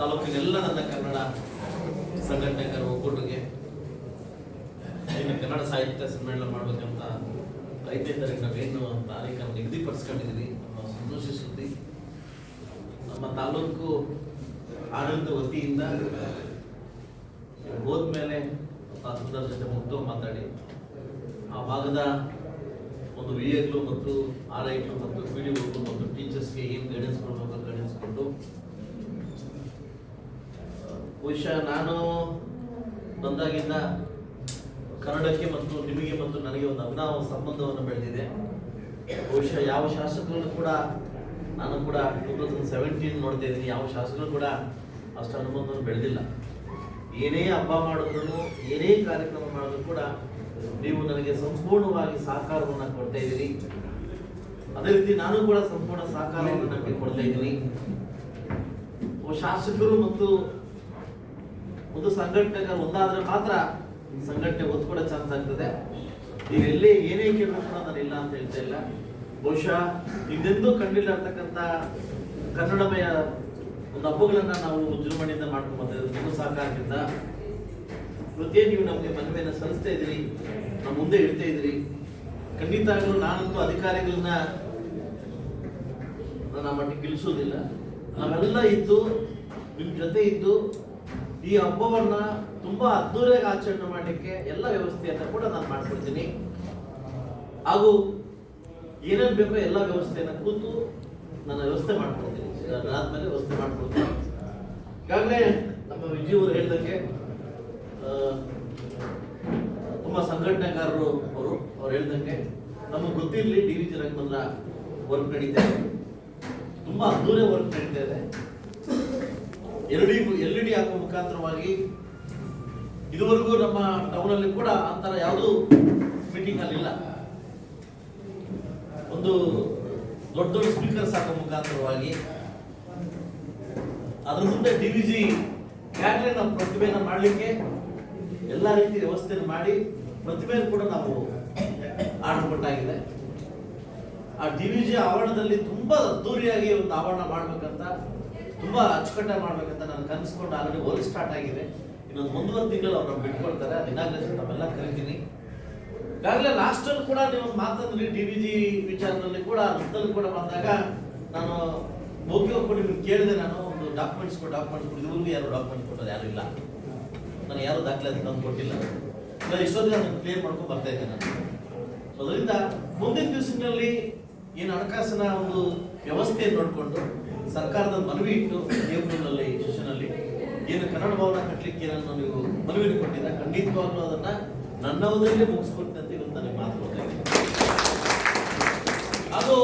ತಾಲೂಕಿನೆಲ್ಲ ನನ್ನ ಕನ್ನಡ ಸಂಘಟನೆಗಳ ಒಕ್ಕೂಟಕ್ಕೆ ಇನ್ನು ಕನ್ನಡ ಸಾಹಿತ್ಯ ಸಮ್ಮೇಳನ ಮಾಡಬೇಕಂತ 5ನೇ ತಾರೀಕು ನಾವೇನು ತಾರೀಖನ್ನು ನಿಗದಿಪಡಿಸ್ಕೊಂಡಿದ್ದೀವಿ. ನಮ್ಮ ಸಂತೋಷ ಸುದ್ದಿ, ನಮ್ಮ ತಾಲೂಕು ಆಡಳಿತ ವತಿಯಿಂದ ಹೋದ್ಮೇಲೆ ತಹಸೀಲ್ದಾರ್ ಜೊತೆ ಮುಕ್ತ ಮಾತಾಡಿ ಆ ಭಾಗದ ಒಂದು ವಿಎಗಳು ಮತ್ತು ಆರ್ಐಗಳು ಮತ್ತು ಪಿಡಿಒಗಳು ಮತ್ತು ಟೀಚರ್ಸ್ಗೆ ಏನು ಗೈಡೆನ್ಸ್ ಕೊಡಬೇಕು ಗೈಡೆನ್ಸ್ ಕೊಟ್ಟು, ಬಹುಶಃ ನಾನು ಬಂದಾಗಿಂದ ಕನ್ನಡಕ್ಕೆ ಮತ್ತು ನಿಮಗೆ ಮತ್ತು ನನಗೆ ಒಂದು ಅಭಿನವ ಸಂಬಂಧವನ್ನು ಬೆಳೆದಿದೆ. ಬಹುಶಃ ಯಾವ ಶಾಸಕರು ಕೂಡ ನಾನು ಕೂಡ 2017 ನೋಡ್ತಾ ಇದ್ದೀನಿ, ಯಾವ ಶಾಸಕರು ಕೂಡ ಅಷ್ಟು ಅನುಬಂಧವನ್ನು ಬೆಳೆದಿಲ್ಲ. ಏನೇ ಹಬ್ಬ ಮಾಡಿದ್ರು ಏನೇ ಕಾರ್ಯಕ್ರಮ ಮಾಡಿದ್ರು ಕೂಡ ನೀವು ನನಗೆ ಸಂಪೂರ್ಣವಾಗಿ ಸಹಕಾರವನ್ನು ಕೊಡ್ತಾ ಇದ್ದೀರಿ. ಅದೇ ರೀತಿ ನಾನು ಕೂಡ ಸಂಪೂರ್ಣ ಸಹಕಾರವನ್ನು ನಮಗೆ ಕೊಡ್ತಾ ಇದ್ದೀನಿ. ಶಾಸಕರು ಮತ್ತು ಒಂದು ಸಂಘಟನೆಗಳು ಒಂದಾದ್ರೆ ಮಾತ್ರ ಸಂಘಟನೆ ಒತ್ತು ಕೂಡ ಚಾನ್ಸ್ ಆಗ್ತದೆ. ನೀವೆಲ್ಲೇ ಏನೇ ಕೇಳಬೇಕು ನಾನು ಇಲ್ಲ ಅಂತ ಹೇಳ್ತಾ ಇಲ್ಲ. ಬಹುಶಃ ಇದೆಂದೂ ಕಂಡಿಲ್ಲ ಕನ್ನಡಮಯ ಒಂದು ಹಬ್ಬಗಳನ್ನ ನಾವು ವಿಜೃಂಭಣೆಯಿಂದ ಮಾಡ್ಕೊಂಡು ಬಂದಿರೋದು ನಿಮ್ಮ ಸಹಕಾರದಿಂದ. ಇವತ್ತೇ ನೀವು ನಮಗೆ ಮನವಿಯನ್ನು ಸಲ್ಲಿಸ್ತಾ ಇದ್ದೀರಿ, ನಮ್ಮ ಮುಂದೆ ಇಡ್ತಾ ಇದ್ದೀರಿ. ಖಂಡಿತವಾಗ್ಲೂ ನಾನಂತೂ ಅಧಿಕಾರಿಗಳನ್ನ ನನ್ನ ಮಟ್ಟಿಗೆ ಗೆಲ್ಲಿಸೋದಿಲ್ಲ. ನಾವೆಲ್ಲ ಇದ್ದು ನಿಮ್ಮ ಜೊತೆ ಇದ್ದು ಈ ಹಬ್ಬವನ್ನ ತುಂಬಾ ಅದ್ದೂರಿಯಾಗಿ ಆಚರಣೆ ಮಾಡಲಿಕ್ಕೆ ಎಲ್ಲ ವ್ಯವಸ್ಥೆಯನ್ನ ಕೂಡ ನಾನು ಮಾಡ್ಕೊಡ್ತೀನಿ. ಹಾಗೂ ಏನೇನು ಬೇಕೋ ಎಲ್ಲ ವ್ಯವಸ್ಥೆಯನ್ನ ಕೂತು ನನ್ನ ವ್ಯವಸ್ಥೆ ಮಾಡ್ಕೊಡ್ತೀನಿ. ಆದ್ಮೇಲೆ ವ್ಯವಸ್ಥೆ ಮಾಡ್ಕೊಡ್ತೀನಿ. ಈಗಾಗಲೇ ನಮ್ಮ ವಿಜಯ್ ಅವರು ಹೇಳಿದಂಗೆ ತುಂಬಾ ಸಂಘಟನೆಗಾರರು ಅವ್ರು ಹೇಳ್ದಂಗೆ ನಮಗೆ ಗೊತ್ತಿರಲಿ DVG ರಂಗಮಂದಿರ ವರ್ಕ್ ನಡೀತಾ ಇದೆ, ತುಂಬಾ ಅದ್ದೂರಿ ವರ್ಕ್ ನಡೀತಾ ಇದೆ. LED ಹಾಕುವ ಮುಖಾಂತರವಾಗಿ ಇದುವರೆಗೂ ನಮ್ಮ ಟೌನ್ ಅಲ್ಲಿ ಕೂಡ ಅಂತರ ಯಾವುದು ಮೀಟಿಂಗ್ ಅಲ್ಲಿ ಇಲ್ಲ. ಒಂದು ದೊಡ್ಡ ದೊಡ್ಡ ಸ್ಪೀಕರ್ಸ್ ಹಾಕುವ ಮುಖಾಂತರವಾಗಿ ಅದ್ರ ಮುಂದೆ DVG ಈಗಾಗಲೇ ನಾವು ಪ್ರತಿಭೆಯನ್ನು ಮಾಡಲಿಕ್ಕೆ ಎಲ್ಲ ರೀತಿ ವ್ಯವಸ್ಥೆಯನ್ನು ಮಾಡಿ ಪ್ರತಿಭೆಯನ್ನು ಕೂಡ ನಾವು ಆರ್ಡರ್ ಕೊಟ್ಟಾಗಿದೆ. ಆ DVG ಆವರಣದಲ್ಲಿ ತುಂಬಾ ಅದ್ದೂರಿಯಾಗಿ ಒಂದು ಆವರಣ ಮಾಡ್ಬೇಕಂತ, ತುಂಬಾ ಅಚ್ಚುಕಟ್ಟಾಗಿ ಮಾಡ್ಬೇಕಂತ ನಾನು ಕನಸ್ಕೊಂಡು ಆಲ್ರೆಡಿ ವರ್ಕ್ ಸ್ಟಾರ್ಟ್ ಆಗಿದೆ. ಇನ್ನೊಂದು ಮುಂದುವರೆದ ತಿಂಗಳು ಅವ್ರು ಬಿಟ್ಕೊಳ್ತಾರೆ. ಅದು ಇನಾಗ್ರೇಷನ್ ನಾವೆಲ್ಲ ಕರಿತೀನಿ. ಈಗಾಗಲೇ ಲಾಸ್ಟ್ ಅಲ್ಲಿ ಕೂಡ ನೀವು ಮಾತಂದ್ರಿ DVG ವಿಚಾರದಲ್ಲಿ ಕೂಡ ವೃತ್ತದಲ್ಲಿ ಕೂಡ ಬಂದಾಗ ನಾನು ಹೋಗಿ ನಿಮ್ಗೆ ಕೇಳಿದೆ. ನಾನು ಒಂದು ಡಾಕ್ಯುಮೆಂಟ್ಸ್ ಕೊಟ್ಟು ಇದುವರೆಗೂ ಯಾರು ಡಾಕ್ಯುಮೆಂಟ್ಸ್ ಕೊಟ್ಟೋದು ಯಾರು ಇಲ್ಲ. ನಾನು ಯಾರು ದಾಖಲೆ ತಂದು ಕೊಟ್ಟಿಲ್ಲ. ಇಷ್ಟೊತ್ತಿಗೆ ನಾನು ಕ್ಲಿಯರ್ ಮಾಡ್ಕೊಂಡು ಬರ್ತಾ ಇದ್ದೆ ನಾನು. ಅದರಿಂದ ಮುಂದಿನ ದಿವಸಗಳಲ್ಲಿ ಏನು ಹಣಕಾಸಿನ ಒಂದು ವ್ಯವಸ್ಥೆಯನ್ನು ನೋಡಿಕೊಂಡು ಸರ್ಕಾರದ ಮನವಿ ಇಟ್ಟು ಏಪ್ರಿಲ್ನಲ್ಲಿ ಸೆಷನಲ್ಲಿ ಏನು ಕನ್ನಡ ಭವನ ಕಟ್ಟಲಿಕ್ಕೆ ಏನನ್ನು ನೀವು ಮನವಿಯನ್ನು ಕೊಟ್ಟಿದ್ದ, ಖಂಡಿತವಾಗ್ಲೂ ಅದನ್ನ ನನ್ನವದಲ್ಲೇ ಮುಗಿಸ್ಕೊಡ್ತೀನಿ ಅಂತ ಇವತ್ತು ನನಗೆ ಮಾತು ಕೊಡ್ತಾ ಇದ್ದೀನಿ. ಅದು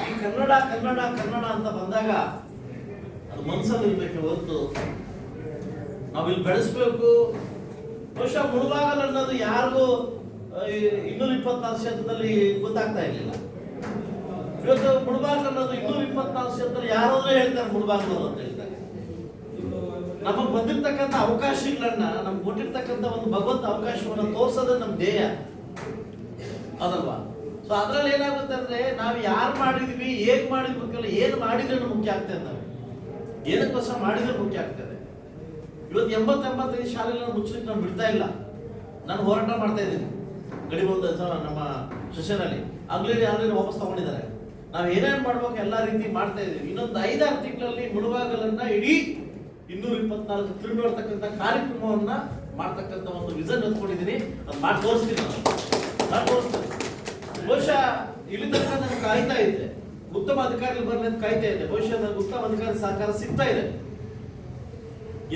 ಈ ಕನ್ನಡ ಕನ್ನಡ ಕನ್ನಡ ಅಂತ ಬಂದಾಗ ಅದು ಮನಸ್ಸಲ್ಲಿ ಇರ್ಬೇಕು ಹೊರತು ನಾವಿಲ್ಲಿ ಬೆಳೆಸ್ಬೇಕು. ಬಹುಶಃ ಮುಳುಬಾಗಲ್ ಅನ್ನೋದು ಯಾರಿಗೂ 224 ಕ್ಷೇತ್ರದಲ್ಲಿ ಗೊತ್ತಾಗ್ತಾ ಇರಲಿಲ್ಲ. ಇವತ್ತು ಮುಳುಬಾಗಲ್ ಅನ್ನೋದು 224 ಕ್ಷೇತ್ರದಲ್ಲಿ ಯಾರಾದ್ರೂ ಹೇಳ್ತಾರೆ ಮುಳುಬಾಗಲು ಅಂತ ಹೇಳ್ತಾರೆ. ನಮಗೆ ಬಂದಿರ್ತಕ್ಕಂಥ ಅವಕಾಶಗಳನ್ನ, ನಮ್ಗೆ ಕೊಟ್ಟಿರ್ತಕ್ಕಂಥ ಒಂದು ಭಗವಂತ ಅವಕಾಶವನ್ನ ತೋರ್ಸೋದೇ ನಮ್ಮ ಧ್ಯೇಯ ಅದಲ್ವಾ? ಸೊ ಅದ್ರಲ್ಲಿ ಏನಾಗುತ್ತೆ ಅಂದ್ರೆ ನಾವು ಯಾರು ಮಾಡಿದ್ವಿ, ಹೇಗ್ ಮಾಡಿದ್ಬೇಕಲ್ಲ, ಏನು ಮಾಡಿದ್ರೆ ಮುಖ್ಯ ಆಗ್ತದೆ. ನಾವು ಏನಕ್ಕೋಸ್ಕರ ಮಾಡಿದ್ರೆ ಮುಖ್ಯ ಆಗ್ತದೆ. ಇವತ್ತು 80-85 ಶಾಲೆಗಳನ್ನ ಮುಚ್ಚಲಿಕ್ಕೆ ನಾನು ಬಿಡ್ತಾ ಇಲ್ಲ. ನಾನು ಹೋರಾಟ ಮಾಡ್ತಾ ಇದ್ದೀನಿ. ಗಡಿಬಂಧ ನಮ್ಮ ಸೆಷನಲ್ಲಿ ಆಲ್ರೆಡಿ ವಾಪಸ್ ತಗೊಂಡಿದ್ದಾರೆ. ನಾವು ಏನೇನು ಮಾಡ್ಬೇಕು ಎಲ್ಲ ರೀತಿ ಮಾಡ್ತಾ ಇದ್ದೀವಿ. ಇನ್ನೊಂದು 5-6 ತಿಂಗಳಲ್ಲಿ ಮುಳುಬಾಗಲನ್ನ ಇಡೀ 224 ತಿರುಗಾಡ್ತಕ್ಕಂಥ ಕಾರ್ಯಕ್ರಮವನ್ನ ಮಾಡ್ತಕ್ಕಂಥ ಒಂದು ವಿಷನ್ ಹೊತ್ಕೊಂಡಿದ್ದೀನಿ. ಅದು ಮಾಡಿ ತೋರಿಸ್ತೀನಿ. ನಾನು ತೋರಿಸ್ತೀನಿ. ಬಹುಶಃ ಇಲ್ಲಿ ತನಕ ನನಗೆ ಕಾಯ್ತಾ ಇದೆ, ಉತ್ತಮ ಅಧಿಕಾರಿಗಳು ಬರಲಿ ಅಂತ ಕಾಯ್ತಾ ಇದೆ. ಬಹುಶಃ ನನಗೆ ಉತ್ತಮ ಅಧಿಕಾರಿ ಸಹಕಾರ ಸಿಗ್ತಾ ಇದೆ.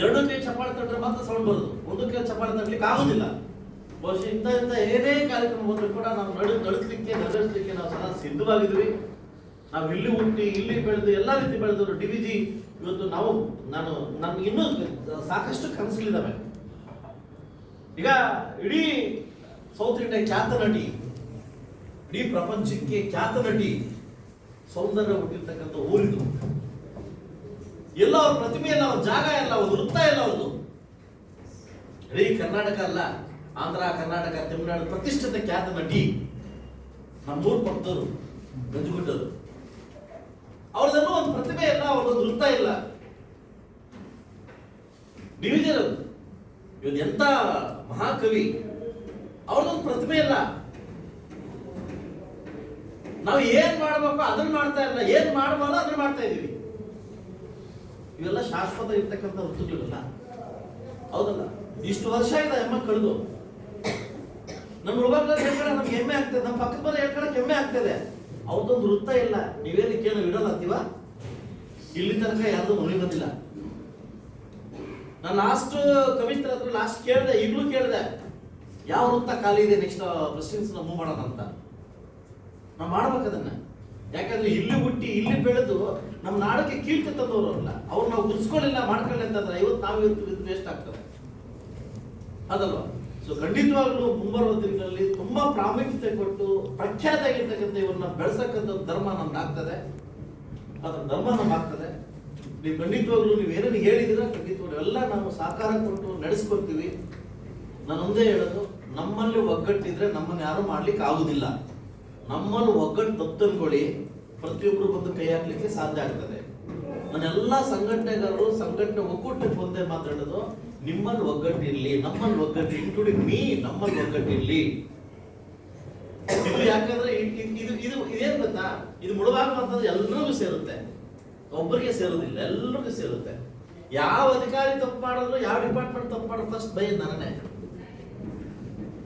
2 ಕೈ ಚಪ್ಪಾಳೆ ತಟ್ಟರೆ ಮಾತ್ರ ಸೌಂಡ್ ಬರೋದು, 1 ಕೈ ಚಪ್ಪಾಳೆ ತಟ್ಟಲಿಕ್ಕೆ ಆಗುದಿಲ್ಲ. ಬಹುಶಃ ಇಂಥ ಏನೇ ಕಾರ್ಯಕ್ರಮ ಬಂದರೂ ಕೂಡ ನಾವು ನಡೆಸಲಿಕ್ಕೆ ನಾವು ಸದಾ ಸಿದ್ಧವಾಗಿದ್ವಿ. ನಾವು ಇಲ್ಲಿ ಹುಟ್ಟಿ ಇಲ್ಲಿ ಬೆಳೆದು ಎಲ್ಲ ರೀತಿ ಬೆಳೆದವರು DVG ಇವತ್ತು ನಮ್ಗೆ ಇನ್ನೂ ಸಾಕಷ್ಟು ಕನಸುಗಳಿದ್ದಾವೆ. ಈಗ ಇಡೀ ಸೌತ್ ಇಂಡಿಯಾ ಖ್ಯಾತ ನಟಿ, ಇಡೀ ಪ್ರಪಂಚಕ್ಕೆ ಖ್ಯಾತ ನಟಿ, ಸೌಂದರ್ಯ ಹುಟ್ಟಿರ್ತಕ್ಕಂಥ ಊರಿದು. ಎಲ್ಲ ಅವ್ರ ಪ್ರತಿಮೆ ಎಲ್ಲ, ಅವ್ರ ಜಾಗ ಎಲ್ಲ, ಅವ್ರ ವೃತ್ತ ಎಲ್ಲ ಅವ್ರದ್ದು. ಇಡೀ ಕರ್ನಾಟಕ ಅಲ್ಲ, ಆಂಧ್ರ, ಕರ್ನಾಟಕ, ತಮಿಳುನಾಡು ಪ್ರತಿಷ್ಠಿತ ಖ್ಯಾತ ನಟಿ ನಮ್ಮೂರು ಪಕ್ಕದವರು ಗಂಜುಗುಡ್ಡರು. ಅವ್ರದೆಲ್ಲ ಒಂದು ಪ್ರತಿಭೆ ಇಲ್ಲ, ಅವ್ರದೊಂದು ವೃತ್ತ ಇಲ್ಲ. ನೀವಿದ್ದೀರದು. ಇವತ್ತು ಎಂತ ಮಹಾಕವಿ, ಅವ್ರದೊಂದು ಪ್ರತಿಮೆ ಇಲ್ಲ. ನಾವು ಏನ್ ಮಾಡ್ಬೇಕು ಅದನ್ನ ಮಾಡ್ತಾ ಇಲ್ಲ, ಏನ್ ಮಾಡಬಾರ್ದು ಅದನ್ನ ಮಾಡ್ತಾ ಇದೀವಿ. ಇವೆಲ್ಲ ಶಾಶ್ವತ ಇರ್ತಕ್ಕಂಥ ವೃತ್ತಿಗಳಿಲ್ಲ, ಹೌದಲ್ಲ? ಇಷ್ಟು ವರ್ಷ ಇದೆ ಅಮ್ಮ ಕಳೆದು. ನಮ್ಮ ಹುಡುಗರಲ್ಲಿ ಹೇಳ್ಕಡೆ ನಮ್ಗೆ ಹೆಮ್ಮೆ ಆಗ್ತದೆ, ನಮ್ಮ ಪಕ್ಕದ ಮನೆ ಹೇಳ್ಕೊಳಕ್ ಹೆಮ್ಮೆ ಆಗ್ತದೆ. ಅವ್ರದೊಂದು ವೃತ್ತ ಇಲ್ಲ. ನೀವೇನಕ್ಕೆ ನಾವು ಇಡಲ್ಲ ಇಲ್ಲಿ ತನಕ ಯಾರ್ದು ಮನೆ ಬಂದಿಲ್ಲ. ನಾನು ಲಾಸ್ಟ್ ಕವಿತ್ರ ಹತ್ರ ಲಾಸ್ಟ್ ಕೇಳಿದೆ, ಈಗಲೂ ಕೇಳಿದೆ, ಯಾವ ವೃತ್ತ ಖಾಲಿ ಇದೆ ನೆಕ್ಸ್ಟ್ ಪ್ರೆಸಿಡೆನ್ಸ್ ಮೂವ್ ಮಾಡೋಣ ಅಂತ. ನಾವು ಮಾಡ್ಬೇಕು ಅದನ್ನ. ಯಾಕಂದ್ರೆ ಇಲ್ಲಿ ಹುಟ್ಟಿ ಇಲ್ಲಿ ಬೆಳೆದು ನಮ್ಮ ನಾಡಕ್ಕೆ ಕೀರ್ತಿ ತಂದವರು ಅಲ್ಲ, ಅವ್ರು ನಾವು ಗುರ್ಸ್ಕೊಳ್ಳಿಲ್ಲ ಮಾಡ್ಕೊಳ್ಳಿ ಅಂತಂದ್ರೆ ಇವತ್ತು ವೇಸ್ಟ್ ಆಗ್ತದೆ, ಅದಲ್ವಾ? ಸೊ ಖಂಡಿತವಾಗ್ಲೂ ಮುಂಬರುವ ದಿನಗಳಲ್ಲಿ ತುಂಬಾ ಪ್ರಾಮುಖ್ಯತೆ ಕೊಟ್ಟು ಪ್ರಖ್ಯಾತ ಆಗಿರ್ತಕ್ಕಂಥ ಇವನ್ನ ಬೆಳೆಸಕ್ಕಂಥ ಧರ್ಮ ನಮ್ಗೆ ಆಗ್ತದೆ, ಅದರ ಧರ್ಮ ನಮ್ಗೆ ಆಗ್ತದೆ. ನೀವು ಖಂಡಿತವಾಗ್ಲೂ ನೀವು ಏನೇನು ಹೇಳಿದಿರ ಖಂಡಿತವಾಗ್ಲೂ ಎಲ್ಲ ನಾವು ಸಹಕಾರ ಕೊಟ್ಟು ನಡೆಸ್ಕೊಡ್ತೀವಿ. ನಾನು ಒಂದೇ ಹೇಳೋದು, ನಮ್ಮಲ್ಲಿ ಒಗ್ಗಟ್ಟಿದ್ರೆ ನಮ್ಮನ್ನು ಯಾರು ಮಾಡ್ಲಿಕ್ಕೆ ಆಗುದಿಲ್ಲ. ನಮ್ಮಲ್ಲಿ ಒಗ್ಗಟ್ಟು ತಪ್ಪನ್ಕೊಳ್ಳಿ, ಪ್ರತಿಯೊಬ್ಬರು ಬಂದು ಕೈ ಹಾಕ್ಲಿಕ್ಕೆ ಸಾಧ್ಯ ಆಗ್ತದೆ. ನಾನೆಲ್ಲ ಸಂಘಟನೆಗಾರರು ಸಂಘಟನೆ ಒಕ್ಕೂಟಕ್ಕೆ ಒಂದೇ ಮಾತಾಡೋದು, ನಿಮ್ಮಲ್ಲಿ ಒಗ್ಗಟ್ಟಿರ್ಲಿ, ನಮ್ಮಲ್ಲಿ ಒಗ್ಗಟ್ಟು, ಇನ್ಕ್ಲೂಡಿಂಗ್ ಮೀ, ನಮ್ಮಲ್ಲಿ ಒಗ್ಗಟ್ಟಿರ್ಲಿ. ಇದು ಯಾಕಂದ್ರೆ ಇದೇನ್ ಗೊತ್ತಾ, ಇದು ಮುಳುವಾಗುವಂತದ್ದು ಎಲ್ರಿಗೂ ಸೇರುತ್ತೆ, ಒಬ್ಬರಿಗೆ ಸೇರೋದಿಲ್ಲ, ಎಲ್ರಿಗೂ ಸೇರುತ್ತೆ. ಯಾವ ಅಧಿಕಾರಿ ತಪ್ಪು ಮಾಡಿದ್ರು, ಯಾವ ಡಿಪಾರ್ಟ್ಮೆಂಟ್ ತಪ್ಪು ಮಾಡಿದ್ರು ಫಸ್ಟ್ ಬೈದ್ ನನ್ನೇ,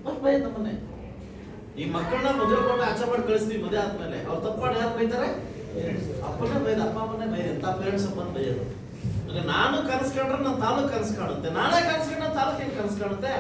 ಫಸ್ಟ್ ಬೈದ್ ನಮ್ಮನ್ನೇ. ಈ ಮಕ್ಕಳನ್ನ ಮದುವೆ ಕೊಟ್ಟು ಆಚೆ ಮಾಡಿ ಕಳಿಸ್ತೀವಿ, ಮದುವೆ ಆದ್ಮೇಲೆ ಅವ್ರು ತಪ್ಪು ಮಾಡಿ ಯಾರು ಬೈತಾರೆ? ಅಪ್ಪನೇ ಬೈದ, ಅಪ್ಪ ಅಮ್ಮನೇ ಬೈದ, ಎಂತ ಪೇರೆಂಟ್ಸ್ ಅಪ್ಪನ ಬೈಯೋದು. ನಾನು ಕನಸು ಕಂಡ್ರೆ ನನ್ನ ತಾಲೂಕು ಕನಸು ಕಾಣುತ್ತೆ, ನಾನೇ ಕನಸು ಕಂಡ್ರೆ ನನ್ನ ತಾಲೂಕು ಹೆಂಗೆ ಕನಸು ಕಾಣುತ್ತೆ?